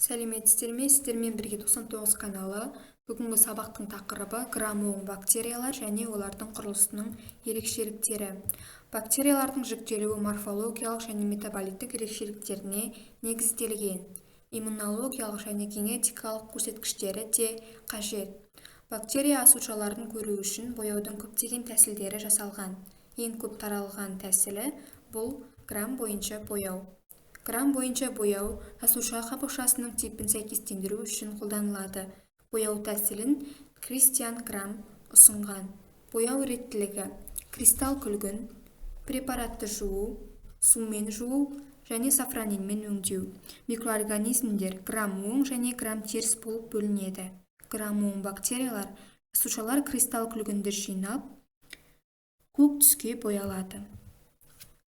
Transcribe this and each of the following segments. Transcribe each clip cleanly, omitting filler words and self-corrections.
Сәлеметсіздер ме? Сіздермен бірге 99 каналы. Бүгінгі сабақтың тақырыбы грамм-оң бактериялар және олардың құрылысының ерекшеліктері. Бактериялардың жіктелуі морфологиялық және метаболиттік ерекшеліктеріне негізделген. Иммунологиялық және генетикалық көрсеткіштері де қажет. Бактерия асушаларын көру үшін бояудың көптеген тәсілдері жасалған. Ең көп таралған тәсілі бұл грамм бойынша бояу. Грамм бойынша бояу жасуша қабықшасының типін сәйкестендіру үшін қолданылады. Бояу тәсілін Кристиан Грамм ұсынған. Бояу реттілігі: кристалл күлгін, препаратты жуу, сумен жуу және сафронинмен өңдеу. Микроорганизмдер грамм-оң және грамм-теріс болып бөлінеді. Грамм-оң бактериялар жасушалар кристалл күлгінді жинап, көк түске боялады.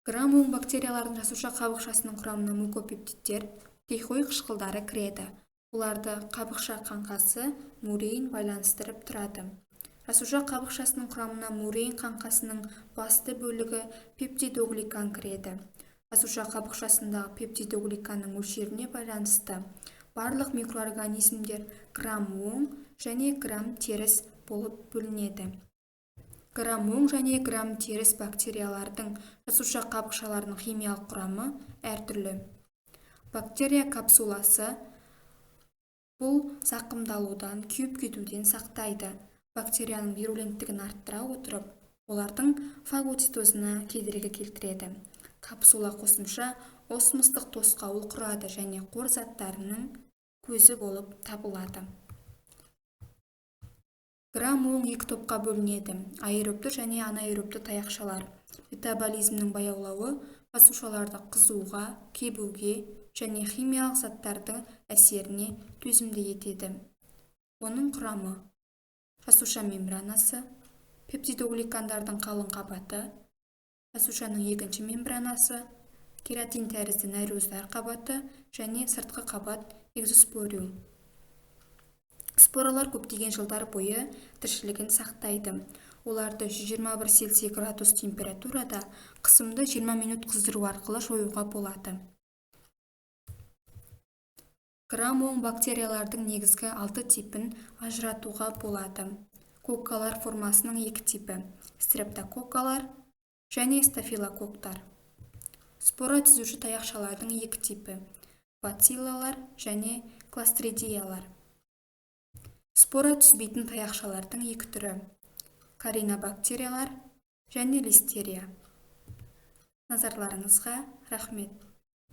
Грамм-оң бактериялардың жасуша қабықшасының құрамына мукопептидтер, трихой қышқылдары кіреді. Оларды қабықша қаңқасы мурейн байланыстырып тұрады. Жасуша қабықшасының құрамына мурейн қаңқасының басты бөлігі пептидогликан кіреді. Жасуша қабықшасындағы пептидогликанның мөлшеріне байланысты барлық микроорганизмдер грамм-оң және грамм-теріс болып бөлінеді. Грамм-оң және грамм-теріс бактериялардың жасуша қабықшаларының химиялық құрамы әртүрлі. Бактерия капсуласы бұл зақымдалудан, күйіп кетуден сақтайды. Бактерияның вируленттігін арттыра отырып, олардың фагоцитозына кедергі келтіреді. Капсула қосымша осмостық тосқауыл құрады және қор заттарының көзі болып табылады. Грамм-оң екі топқа бөлінеді: аэробты және анаэробты таяқшалар. Метаболизмнің баяулауы жасушаларды қызуға, кебуге және химиялық заттардың әсеріне төзімді етеді. Оның құрамы: жасуша мембранасы, пептидогликандардың қалың қабаты, жасушаның екінші мембранасы, кератин тәрізді нәруыздар қабаты және сыртқы қабат экзоспориум. Споралар көптеген жылдар бойы тіршілігін сақтайды. Оларды 121 Цельсий градус температурада қысымды 20 минут қыздыру арқылы жоюға болады. Грамм-оң бактериялардың негізгі 6 типін ажыратуға болады. Коккалар формасының 2 типі: стрептококкалар және стафилококктар. Спора түзуші таяқшалардың 2 типі: бациллалар және кластридиялар. Спора түзбейтін таяқшалардың 2 түрі: каринобактериялар және листерия. Назарларыңызға рахмет.